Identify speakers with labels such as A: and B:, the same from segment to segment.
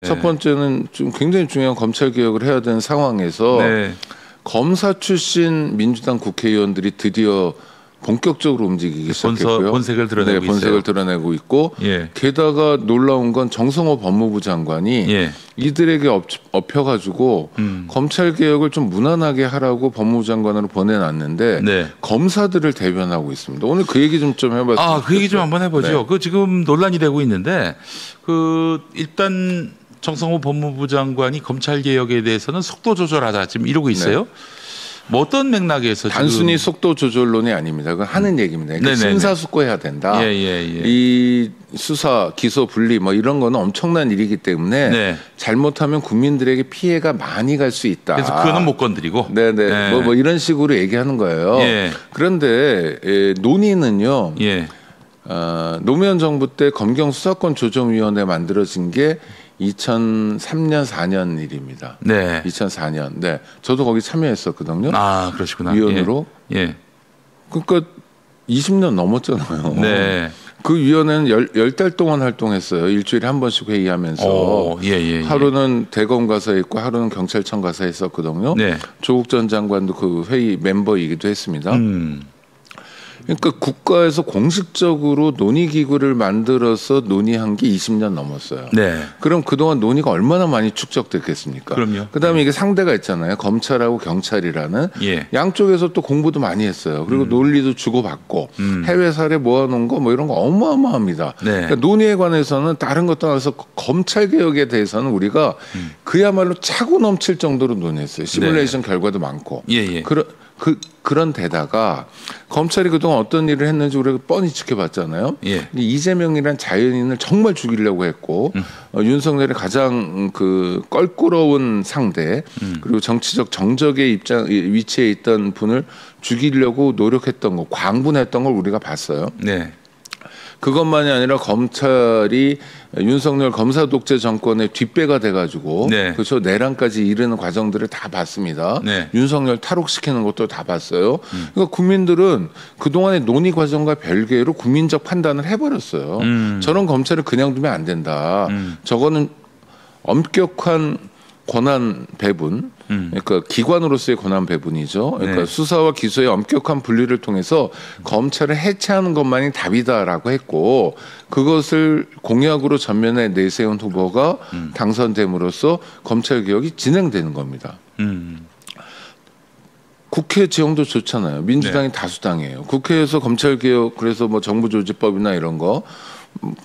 A: 첫 번째는 좀 굉장히 중요한 검찰 개혁을 해야 되는 상황에서
B: 네.
A: 검사 출신 민주당 국회의원들이 드디어 본격적으로 움직이기 시작했고요.
B: 본색을 드러내고 있어요.
A: 본색을 드러내고 있고
B: 예.
A: 게다가 놀라운 건 정성호 법무부 장관이
B: 예.
A: 이들에게 엎혀가지고 검찰 개혁을 좀 무난하게 하라고 법무부 장관으로 보내놨는데
B: 네.
A: 검사들을 대변하고 있습니다. 오늘 그 얘기 좀 해봤습니다.
B: 그 얘기 좀 한번 해보죠.
A: 네.
B: 그 지금 논란이 되고 있는데 일단 정성호 법무부 장관이 검찰 개혁에 대해서는 속도 조절하자 지금 이러고 있어요. 네. 뭐 어떤 맥락에서
A: 단순히 속도 조절론이 아닙니다. 그건 하는 얘기입니다. 그러니까 심사숙고해야 된다. 이 수사, 기소 분리 뭐 이런 거는 엄청난 일이기 때문에
B: 네.
A: 잘못하면 국민들에게 피해가 많이 갈 수 있다.
B: 그래서 그거는 못 건드리고.
A: 네네. 네. 뭐 이런 식으로 얘기하는 거예요. 예. 그런데 논의는요.
B: 예.
A: 노무현 정부 때 검경 수사권 조정위원회 만들어진 게 2003년 4년 일입니다.
B: 네.
A: 2004년. 네. 저도 거기 참여했었거든요.
B: 아, 그러시구나.
A: 위원으로.
B: 예.
A: 그러니까 20년 넘었잖아요.
B: 네.
A: 그 위원회는 10달 동안 활동했어요. 일주일에 한 번씩 회의하면서. 하루는 대검 가서 있고 하루는 경찰청 가서 했었거든요.
B: 네.
A: 조국 전 장관도 그 회의 멤버이기도 했습니다. 그러니까 국가에서 공식적으로 논의기구를 만들어서 논의한 게 20년 넘었어요.
B: 네.
A: 그럼 그동안 논의가 얼마나 많이 축적됐겠습니까?
B: 그럼요.
A: 그다음에 이게 상대가 있잖아요. 검찰하고 경찰이라는.
B: 예.
A: 양쪽에서 또 공부도 많이 했어요. 그리고 논리도 주고받고 해외 사례 모아놓은 거 뭐 이런 거 어마어마합니다.
B: 네.
A: 그러니까 논의에 관해서는 다른 것 떠나서 검찰 개혁에 대해서는 우리가 그야말로 차고 넘칠 정도로 논의했어요. 시뮬레이션 결과도 많고. 그런 데다가 검찰이 그동안 어떤 일을 했는지 우리가 뻔히 지켜봤잖아요.
B: 예.
A: 이재명이란 자연인을 정말 죽이려고 했고 윤석열의 가장 그 껄끄러운 상대 그리고 정치적 정적의 위치에 있던 분을 죽이려고 노력했던 거, 광분했던 걸 우리가 봤어요.
B: 네.
A: 그것만이 아니라 검찰이 윤석열 검사 독재 정권의 뒷배가 돼가지고
B: 네.
A: 그렇죠 내란까지 이르는 과정들을 다 봤습니다.
B: 네.
A: 윤석열 탈옥시키는 것도 다 봤어요. 그러니까 국민들은 그동안의 논의 과정과 별개로 국민적 판단을 해버렸어요. 저런 검찰을 그냥 두면 안 된다. 저거는 엄격한 권한 배분, 그러니까 기관으로서의 권한 배분이죠. 그러니까
B: 네.
A: 수사와 기소의 엄격한 분리를 통해서 검찰을 해체하는 것만이 답이다라고 했고 그것을 공약으로 전면에 내세운 후보가 당선됨으로써 검찰 개혁이 진행되는 겁니다. 국회 지형도 좋잖아요. 민주당이
B: 네.
A: 다수당이에요. 국회에서 검찰 개혁 그래서 뭐 정부조직법이나 이런 거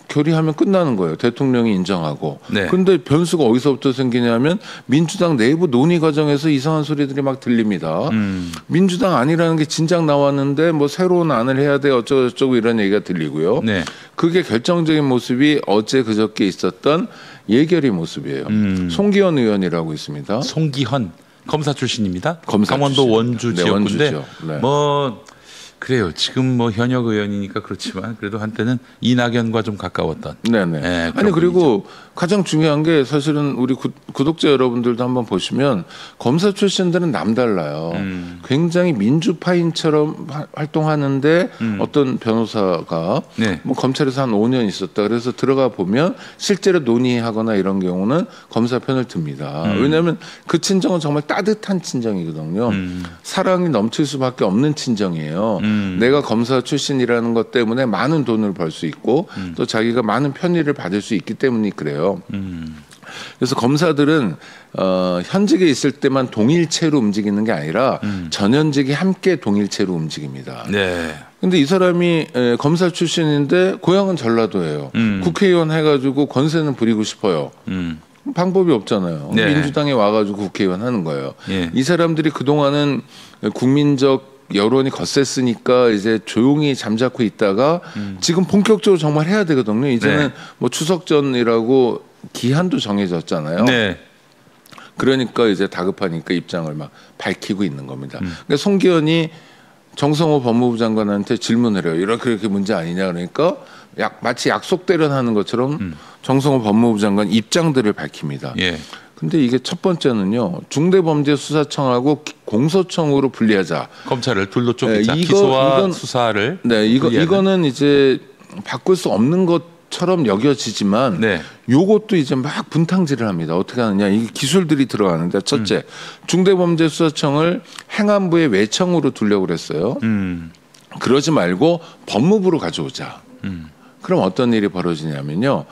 A: 결의하면 끝나는 거예요. 대통령이 인정하고.
B: 네.
A: 그런데 변수가 어디서부터 생기냐면 민주당 내부 논의 과정에서 이상한 소리들이 막 들립니다. 민주당 안이라는 게 진작 나왔는데 뭐 새로운 안을 해야 돼 어쩌고저쩌고 이런 얘기가 들리고요.
B: 네.
A: 그게 결정적인 모습이 어제 그저께 있었던 예결위 모습이에요. 송기현 의원이라고 있습니다.
B: 송기현 검사 출신입니다.
A: 검사
B: 강원도
A: 출신입니다.
B: 원주
A: 네,
B: 지역구인데
A: 원주죠. 네.
B: 뭐 그래요. 지금 뭐 현역 의원이니까 그렇지만 그래도 한때는 이낙연과 좀 가까웠던.
A: 네네.
B: 네,
A: 아니 그리고 가장 중요한 게 사실은 우리 구독자 여러분들도 한번 보시면 검사 출신들은 남달라요. 굉장히 민주파인처럼 활동하는데 어떤 변호사가
B: 네.
A: 뭐 검찰에서 한 5년 있었다. 그래서 들어가 보면 실제로 논의하거나 이런 경우는 검사 편을 듭니다. 왜냐하면 그 친정은 정말 따뜻한 친정이거든요. 사랑이 넘칠 수밖에 없는 친정이에요. 내가 검사 출신이라는 것 때문에 많은 돈을 벌 수 있고 또 자기가 많은 편의를 받을 수 있기 때문에 그래요. 그래서 검사들은 현직에 있을 때만 동일체로 움직이는 게 아니라 전현직이 함께 동일체로 움직입니다.
B: 네.
A: 근데 이 사람이 검사 출신인데 고향은 전라도예요. 국회의원 해가지고 권세는 부리고 싶어요. 방법이 없잖아요.
B: 네.
A: 민주당에 와가지고 국회의원 하는 거예요.
B: 예.
A: 이 사람들이 그동안은 국민적 여론이 거셌으니까 이제 조용히 잠자코 있다가 지금 본격적으로 정말 해야 되거든요. 이제는
B: 네.
A: 뭐 추석 전이라고 기한도 정해졌잖아요.
B: 네.
A: 그러니까 이제 다급하니까 입장을 막 밝히고 있는 겁니다. 그러니까 송기현이 정성호 법무부 장관한테 질문을 해요. 이렇게 문제 아니냐 그러니까 마치 약속대로 하는 것처럼 정성호 법무부 장관 입장들을 밝힙니다.
B: 예.
A: 근데 이게 첫 번째는요. 중대범죄수사청하고 공소청으로 분리하자.
B: 검찰을 둘로 쪼개자.
A: 네,
B: 기소와 수사를.
A: 네, 이거는 이제 바꿀 수 없는 것 처럼 여겨지지만
B: 네.
A: 요것도 이제 막 분탕질을 합니다. 어떻게 하느냐. 이게 기술들이 들어가는데 첫째 중대범죄수사청을 행안부의 외청으로 두려고 그랬어요. 그러지 말고 법무부로 가져오자. 그럼 어떤 일이 벌어지냐면요.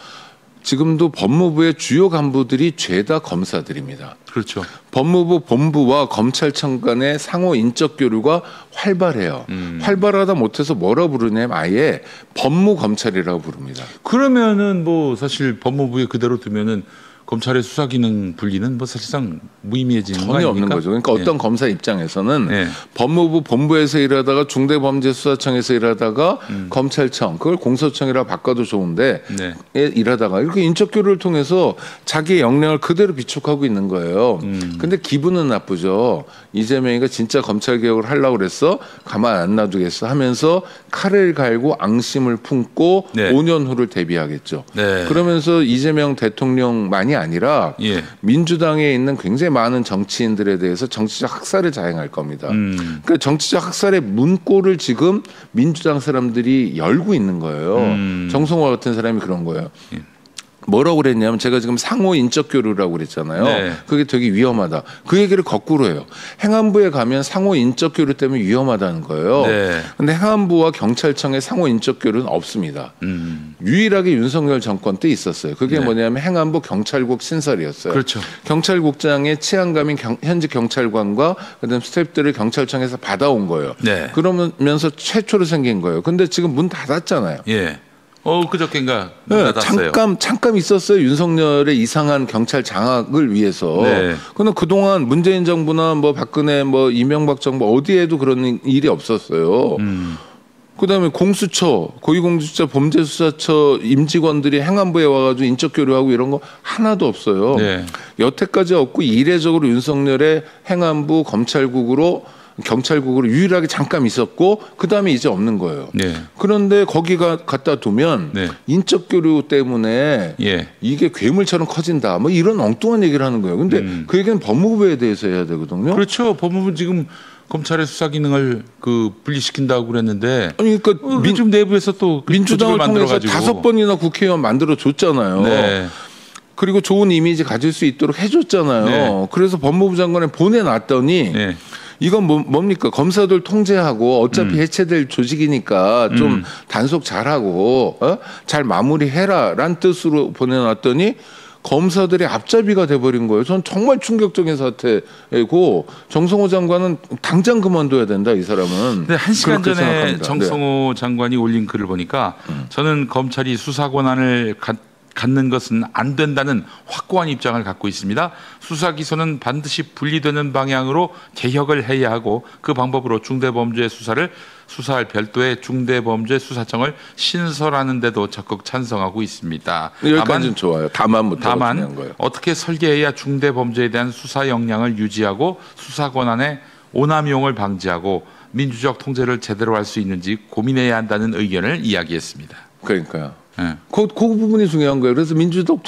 A: 지금도 법무부의 주요 간부들이 죄다 검사들입니다.
B: 그렇죠.
A: 법무부 본부와 검찰청 간의 상호 인적 교류가 활발해요. 활발하다 못해서 뭐라 부르냐면 아예 법무검찰이라고 부릅니다.
B: 그러면은 뭐 사실 법무부에 그대로 두면은 검찰의 수사 기능 분리는 뭐 사실상 무의미해지는 거
A: 전혀
B: 아닙니까?
A: 없는 거죠. 그러니까 어떤 검사 입장에서는
B: 네.
A: 법무부 본부에서 일하다가 중대범죄수사청에서 일하다가 검찰청 그걸 공소청이라 바꿔도 좋은데
B: 네.
A: 일하다가 이렇게 인적 교류를 통해서 자기의 역량을 그대로 비축하고 있는 거예요. 근데 기분은 나쁘죠. 이재명이가 진짜 검찰 개혁을 하려고 그랬어. 가만 안 놔두겠어 하면서 칼을 갈고 앙심을 품고
B: 네.
A: 5년 후를 대비하겠죠.
B: 네.
A: 그러면서 이재명 대통령만이 아니라
B: 예.
A: 민주당에 있는 굉장히 많은 정치인들에 대해서 정치적 학살을 자행할 겁니다. 그러니까 정치적 학살의 문고를 지금 민주당 사람들이 열고 있는 거예요. 정성화 같은 사람이 그런 거예요.
B: 예.
A: 뭐라고 그랬냐면 제가 지금 상호 인적 교류라고 그랬잖아요.
B: 네.
A: 그게 되게 위험하다. 그 얘기를 거꾸로 해요. 행안부에 가면 상호 인적 교류 때문에 위험하다는 거예요.
B: 네.
A: 근데 행안부와 경찰청의 상호 인적 교류는 없습니다. 유일하게 윤석열 정권 때 있었어요. 그게
B: 네. 뭐냐면
A: 행안부 경찰국 신설이었어요.
B: 그렇죠.
A: 경찰국장의 치안감인 현직 경찰관과 그다음 스태프들을 경찰청에서 받아온 거예요.
B: 네.
A: 그러면서 최초로 생긴 거예요. 근데 지금 문 닫았잖아요.
B: 예. 그저께인가
A: 네,
B: 닫았어요.
A: 잠깐 있었어요. 윤석열의 이상한 경찰 장악을 위해서.
B: 네.
A: 근데 그동안 문재인 정부나 뭐 박근혜 뭐 이명박 정부 어디에도 그런 일이 없었어요. 그다음에 공수처, 고위공직자 범죄수사처 임직원들이 행안부에 와가지고 인적 교류하고 이런 거 하나도 없어요.
B: 네.
A: 여태까지 없고 이례적으로 윤석열의 행안부 검찰국으로 경찰국으로 유일하게 잠깐 있었고 그다음에 이제 없는 거예요.
B: 네.
A: 그런데 거기가 갖다 두면
B: 네.
A: 인적 교류 때문에
B: 예.
A: 이게 괴물처럼 커진다. 뭐 이런 엉뚱한 얘기를 하는 거예요. 근데 그 얘기는 법무부에 대해서 해야 되거든요.
B: 그렇죠. 법무부 지금 검찰의 수사 기능을 분리시킨다고 그랬는데
A: 아니 그러니까
B: 지금 내부에서 또
A: 민주당을 통해서
B: 만들어가지고
A: 5번이나 국회의원 만들어 줬잖아요.
B: 네.
A: 그리고 좋은 이미지 가질 수 있도록 해줬잖아요.
B: 네.
A: 그래서 법무부 장관에 보내놨더니
B: 네.
A: 이건 뭡니까? 검사들 통제하고 어차피 해체될 조직이니까 좀 단속 잘하고 잘 마무리해라란 뜻으로 보내놨더니 검사들의 앞잡이가 돼버린 거예요. 전 정말 충격적인 사태고 정성호 장관은 당장 그만둬야 된다. 이 사람은.
B: 네, 1시간 전에
A: 생각합니다.
B: 정성호 장관이 올린 글을 보니까 저는 검찰이 수사 권한을 갖는 것은 안 된다는 확고한 입장을 갖고 있습니다. 수사 기소는 반드시 분리되는 방향으로 개혁을 해야 하고 그 방법으로 중대범죄 수사를 수사할 별도의 중대범죄수사청을 신설하는 데도 적극 찬성하고 있습니다.
A: 여기까지는 좋아요.
B: 다만 어떻게 설계해야 중대범죄에 대한 수사 역량을 유지하고 수사 권한의 오남용을 방지하고 민주적 통제를 제대로 할 수 있는지 고민해야 한다는 의견을 이야기했습니다.
A: 그러니까요.
B: 네.
A: 그 부분이 중요한 거예요. 그래서 민주적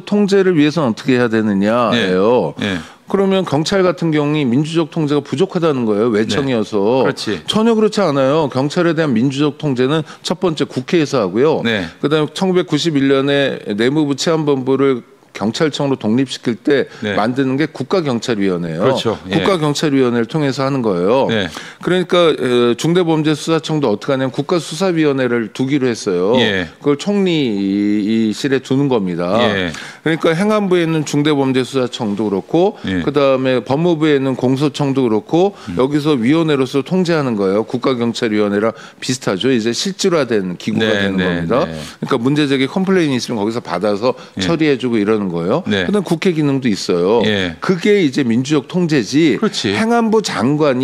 A: 통제를 위해서는 어떻게 해야 되느냐예요.
B: 네. 네.
A: 그러면 경찰 같은 경우는 민주적 통제가 부족하다는 거예요. 외청이어서.
B: 네. 그렇지.
A: 전혀 그렇지 않아요. 경찰에 대한 민주적 통제는 첫 번째 국회에서 하고요.
B: 네.
A: 그다음에 1991년에 내무부 치안본부를 경찰청으로 독립시킬 때
B: 네.
A: 만드는 게 국가경찰위원회예요.
B: 그렇죠. 예.
A: 국가경찰위원회를 통해서 하는 거예요.
B: 네.
A: 그러니까 중대범죄수사청도 어떻게 하냐면 국가수사위원회를 두기로 했어요.
B: 예.
A: 그걸 총리실에 두는 겁니다.
B: 예.
A: 그러니까 행안부에 있는 중대범죄수사청도 그렇고
B: 예.
A: 그다음에 법무부에 있는 공소청도 그렇고 여기서 위원회로서 통제하는 거예요. 국가경찰위원회랑 비슷하죠. 이제 실질화된 기구가 되는 겁니다. 그러니까 문제제기 컴플레인이 있으면 거기서 받아서 처리해주고 이러는 거예요.
B: 네.
A: 그다음 국회 기능도 있어요.
B: 예.
A: 그게 이제 민주적 통제지.
B: 그렇지.
A: 행안부 장관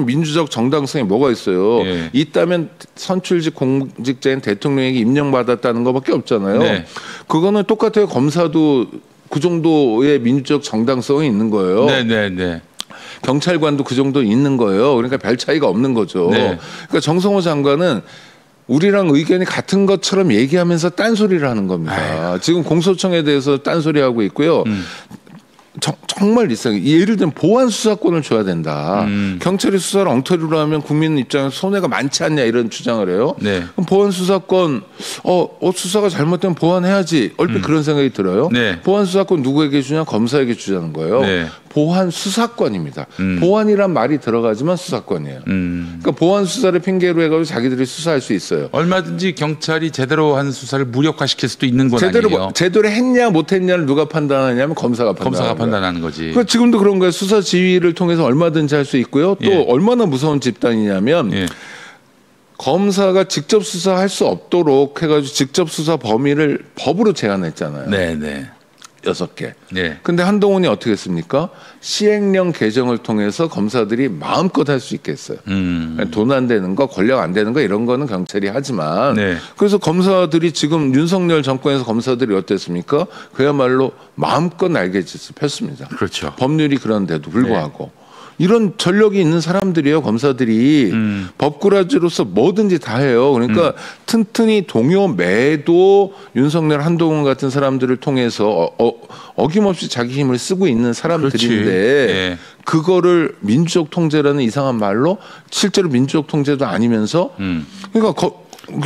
A: 민주적 정당성이 뭐가 있어요.
B: 예.
A: 있다면 선출직 공직자인 대통령에게 임명받았다는 것밖에 없잖아요.
B: 네.
A: 그거는 똑같아요. 검사도 그 정도의 민주적 정당성이 있는 거예요.
B: 네.
A: 경찰관도 그 정도 있는 거예요. 그러니까 별 차이가 없는 거죠.
B: 네.
A: 그러니까 정성호 장관은 우리랑 의견이 같은 것처럼 얘기하면서 딴소리를 하는 겁니다. 지금 공소청에 대해서 딴소리하고 있고요. 정말 이상해. 예를 들면 보안 수사권을 줘야 된다. 경찰이 수사를 엉터리로 하면 국민 입장에서 손해가 많지 않냐 이런 주장을 해요.
B: 네.
A: 그럼 보안 수사권 수사가 잘못되면 보완해야지. 얼핏 그런 생각이 들어요.
B: 네.
A: 보안 수사권 누구에게 주냐? 검사에게 주자는 거예요.
B: 네.
A: 보안 수사권입니다. 보안이란 말이 들어가지만 수사권이에요. 그러니까 보안 수사를 핑계로 해가지고 자기들이 수사할 수 있어요.
B: 얼마든지 경찰이 제대로 한 수사를 무력화시킬 수도 있는 건 아니에요.
A: 제대로 했냐 못했냐를 누가 판단하냐면 검사가
B: 판단하는 거지.
A: 그러니까 지금도 그런 거예요. 수사 지휘를 통해서 얼마든지 할 수 있고요. 또
B: 예.
A: 얼마나 무서운 집단이냐면
B: 예.
A: 검사가 직접 수사할 수 없도록 해가지고 직접 수사 범위를 법으로 제한했잖아요.
B: 네네.
A: 6개.
B: 네.
A: 근데 한동훈이 어떻게 했습니까? 시행령 개정을 통해서 검사들이 마음껏 할 수 있게 했어요. 돈 안 되는 거, 권력 안 되는 거 이런 거는 경찰이 하지만
B: 네.
A: 그래서 검사들이 지금 윤석열 정권에서 검사들이 어땠습니까? 그야말로 마음껏 날개짓을 폈습니다.
B: 그렇죠.
A: 법률이 그런데도 불구하고. 이런 전력이 있는 사람들이에요. 검사들이 법꾸라지로서 뭐든지 다 해요. 그러니까 튼튼히 동요 매도 윤석열 한동훈 같은 사람들을 통해서 어김없이 자기 힘을 쓰고 있는 사람들인데
B: 네.
A: 그거를 민주적 통제라는 이상한 말로 실제로 민주적 통제도 아니면서 그러니까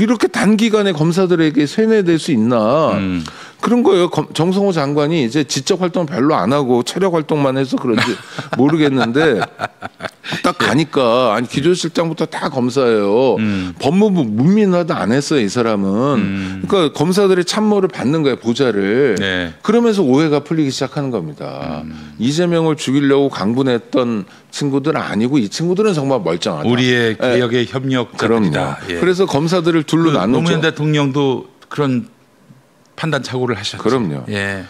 A: 이렇게 단기간에 검사들에게 세뇌될 수 있나 그런 거예요. 정성호 장관이 이제 지적 활동 별로 안 하고 체력 활동만 해서 그런지 모르겠는데 딱 가니까 아니 기조실장부터 다 검사예요. 법무부 문민화도 안 했어요. 이 사람은. 그러니까 검사들의 참모를 받는 거예요. 보좌를.
B: 네.
A: 그러면서 오해가 풀리기 시작하는 겁니다. 이재명을 죽이려고 강분했던 친구들은 아니고 이 친구들은 정말 멀쩡하다.
B: 우리의 개혁의 협력자들이다.
A: 그럼요. 그래서 검사들을 둘로 나누죠.
B: 노무현 대통령도 그런 판단 착오를 하셨죠.
A: 그럼요.
B: 예.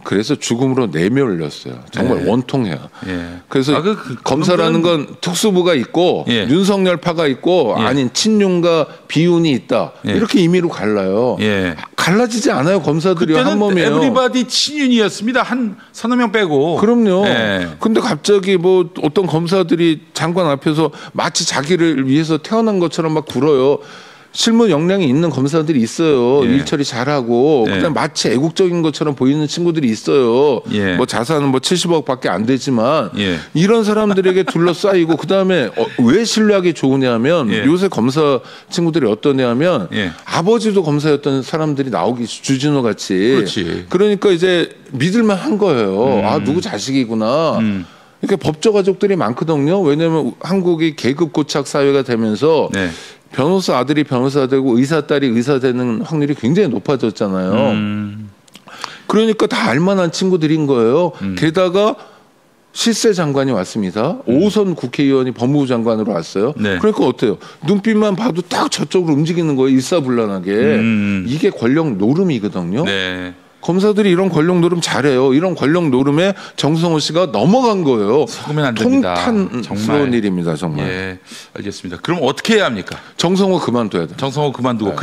A: 그래서 죽음으로 내몰렸어요. 정말 원통해요.
B: 예.
A: 그래서 검사라는 건 특수부가 있고
B: 예.
A: 윤석열파가 있고
B: 예.
A: 아닌 친윤과 비윤이 있다.
B: 예.
A: 이렇게 임의로 갈라요.
B: 예.
A: 갈라지지 않아요. 검사들이 한 몸이에요.
B: 에브리바디 친윤이었습니다. 한 서너 명 빼고.
A: 그럼요.
B: 예.
A: 근데 갑자기 뭐 어떤 검사들이 장관 앞에서 마치 자기를 위해서 태어난 것처럼 막 굴어요. 실무 역량이 있는 검사들이 있어요.
B: 예.
A: 일 처리 잘하고
B: 예.
A: 그다음 마치 애국적인 것처럼 보이는 친구들이 있어요.
B: 예.
A: 뭐 자산은 뭐 70억밖에 안 되지만
B: 예.
A: 이런 사람들에게 둘러싸이고 그다음에 왜 신뢰하기 좋으냐면
B: 예.
A: 요새 검사 친구들이 어떠냐면
B: 예.
A: 아버지도 검사였던 사람들이 나오기 주진우 같이
B: 그렇지.
A: 그러니까 이제 믿을만 한 거예요. 아 누구 자식이구나. 이렇게 법조 가족들이 많거든요. 왜냐하면 한국이 계급 고착 사회가 되면서
B: 네.
A: 변호사 아들이 변호사 되고 의사 딸이 의사 되는 확률이 굉장히 높아졌잖아요. 그러니까 다 알만한 친구들인 거예요. 게다가 실세 장관이 왔습니다. 5선 국회의원이 법무부 장관으로 왔어요.
B: 네.
A: 그러니까 어때요? 눈빛만 봐도 딱 저쪽으로 움직이는 거예요. 일사불란하게. 이게 권력 노름이거든요.
B: 네.
A: 검사들이 이런 권력 노름 잘해요. 이런 권력 노름에 정성호 씨가 넘어간 거예요.
B: 속으면 안 됩니다.
A: 통탄스러운 일입니다. 정말.
B: 예, 알겠습니다. 그럼 어떻게 해야 합니까?
A: 정성호 그만둬야 돼요.
B: 정성호 그만두고
A: 네.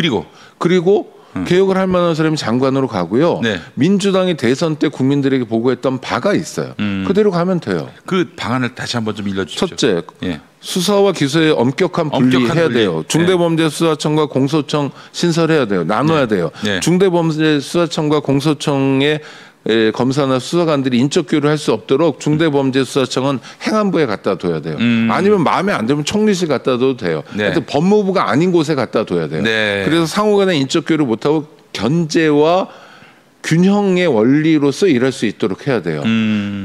A: 그리고 개혁을 할 만한 사람이 장관으로 가고요.
B: 네.
A: 민주당이 대선 때 국민들에게 보고했던 바가 있어요. 그대로 가면 돼요.
B: 그 방안을 다시 한번 좀 일러주시죠.
A: 첫째,
B: 예.
A: 수사와 기소의 엄격한 분리해야
B: 분리.
A: 돼요. 중대범죄수사청과 공소청 신설해야 돼요. 나눠야 돼요.
B: 네.
A: 중대범죄수사청과 공소청의 검사나 수사관들이 인적 교류를 할 수 없도록 중대범죄수사청은 행안부에 갖다 둬야 돼요. 아니면 마음에 안 들면 총리실 갖다 둬도 돼요.
B: 네.
A: 하여튼 법무부가 아닌 곳에 갖다 둬야 돼요.
B: 네.
A: 그래서 상호간에 인적 교류 못하고 견제와 균형의 원리로서 일할 수 있도록 해야 돼요.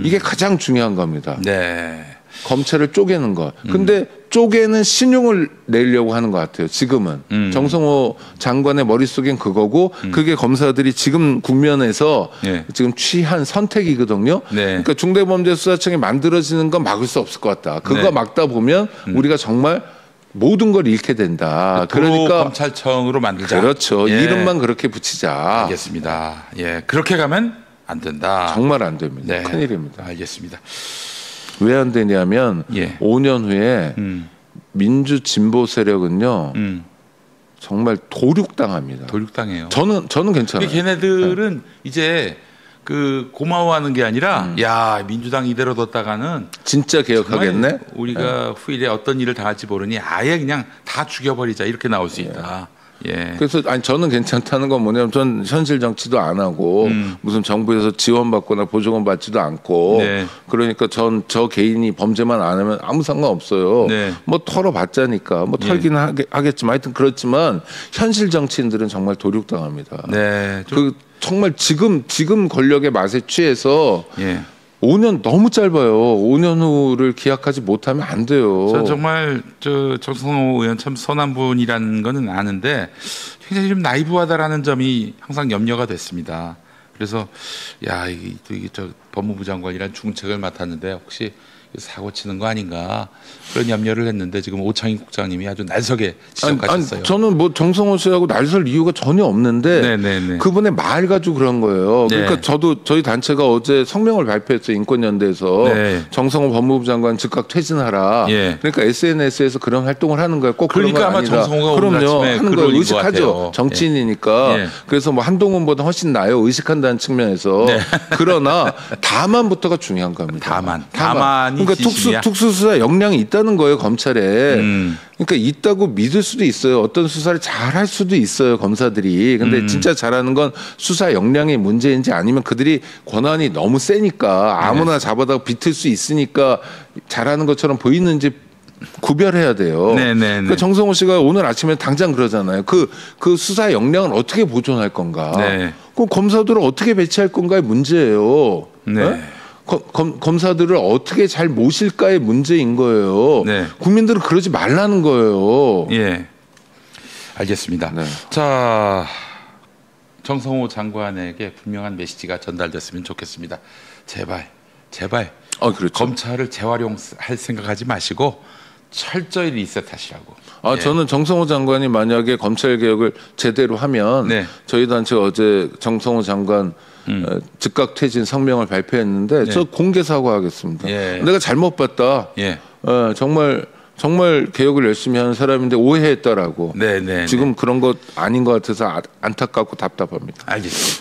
A: 이게 가장 중요한 겁니다.
B: 네.
A: 검찰을 쪼개는 것. 근데 쪼개는 신용을 내려고 하는 것 같아요. 지금은. 정성호 장관의 머릿속엔 그거고 그게 검사들이 지금 국면에서
B: 예.
A: 지금 취한 선택이거든요.
B: 네.
A: 그러니까 중대범죄수사청이 만들어지는 건 막을 수 없을 것 같다. 그거
B: 네.
A: 막다 보면 우리가 정말 모든 걸 잃게 된다. 그러니까
B: 검찰청으로 만들자.
A: 그렇죠.
B: 예.
A: 이름만 그렇게 붙이자.
B: 알겠습니다. 예, 그렇게 가면 안 된다.
A: 정말 안 됩니다.
B: 네.
A: 큰일입니다.
B: 알겠습니다.
A: 왜 안 되냐면
B: 예.
A: 5년 후에 민주 진보 세력은요 정말 도륙당합니다.
B: 도륙당해요.
A: 저는 괜찮아요.
B: 걔네들은 이제 그 고마워하는 게 아니라 야 민주당 이대로 뒀다가는
A: 진짜 개혁하겠네.
B: 우리가 후일에 어떤 일을 당할지 모르니 아예 그냥 다 죽여버리자 이렇게 나올 수 있다. 예.
A: 그래서 아니 저는 괜찮다는 건 뭐냐면 전 현실 정치도 안 하고 무슨 정부에서 지원받거나 보조금 받지도 않고
B: 네.
A: 그러니까 전 저 개인이 범죄만 안 하면 아무 상관없어요.
B: 네.
A: 뭐 털어봤자니까 뭐 털기는 하겠지만 하여튼 그렇지만 현실 정치인들은 정말 도륙당합니다.
B: 네.
A: 그 정말 지금 권력의 맛에 취해서
B: 예.
A: 5년 너무 짧아요. 5년 후를 기약하지 못하면 안 돼요.
B: 저 정말 저 정성호 의원 참 선한 분이라는 거는 아는데 굉장히 좀 나이브하다라는 점이 항상 염려가 됐습니다. 그래서 야 이게 저 법무부 장관이란 중책을 맡았는데 혹시 사고 치는 거 아닌가 그런 염려를 했는데 지금 오창익 국장님이 아주 날석에 지적하셨어요.
A: 아니, 저는 뭐 정성호 씨하고 날설 이유가 전혀 없는데
B: 네네네.
A: 그분의 말 가지고 그런 거예요.
B: 네.
A: 그러니까 저희 단체가 어제 성명을 발표했어요. 인권연대에서
B: 네.
A: 정성호 법무부 장관 즉각 퇴진하라.
B: 예.
A: 그러니까 SNS에서 그런 활동을 하는 거예요. 꼭 그런
B: 그러니까
A: 건
B: 아마
A: 아니다.
B: 정성호가 오늘
A: 그럼요.
B: 아침에
A: 하는
B: 글을
A: 거
B: 올린 것
A: 의식하죠.
B: 같아요.
A: 정치인이니까.
B: 예.
A: 그래서 뭐 한동훈보다 훨씬 나아요. 의식한다는 측면에서.
B: 네.
A: 그러나 다만부터가 중요한 겁니다.
B: 다만이
A: 그러니까
B: 진심이야?
A: 특수수사 역량이 있다는 거예요. 검찰에. 그러니까 있다고 믿을 수도 있어요. 어떤 수사를 잘할 수도 있어요. 검사들이. 근데 진짜 잘하는 건 수사 역량의 문제인지 아니면 그들이 권한이 너무 세니까 아무나 잡아다가 비틀 수 있으니까 잘하는 것처럼 보이는지 구별해야 돼요. 그러니까 정성호 씨가 오늘 아침에 당장 그러잖아요. 그 수사 역량을 어떻게 보존할 건가.
B: 네.
A: 그럼 검사들을 어떻게 배치할 건가의 문제예요.
B: 네.
A: 검사들을 어떻게 잘 모실까의 문제인 거예요.
B: 네.
A: 국민들은 그러지 말라는 거예요.
B: 예, 알겠습니다.
A: 네.
B: 자, 정성호 장관에게 분명한 메시지가 전달됐으면 좋겠습니다. 제발
A: 그렇죠.
B: 검찰을 재활용할 생각하지 마시고 철저히 리셋하시라고. 예.
A: 저는 정성호 장관이 만약에 검찰 개혁을 제대로 하면
B: 네. 저희
A: 저희 단체가 어제 정성호 장관 즉각 퇴진 성명을 발표했는데 저 공개 사과하겠습니다.
B: 예.
A: 내가 잘못 봤다.
B: 예.
A: 정말 개혁을 열심히 하는 사람인데 오해했다라고.
B: 네.
A: 지금 그런 것 아닌 것 같아서 안타깝고 답답합니다.
B: 알겠습니다.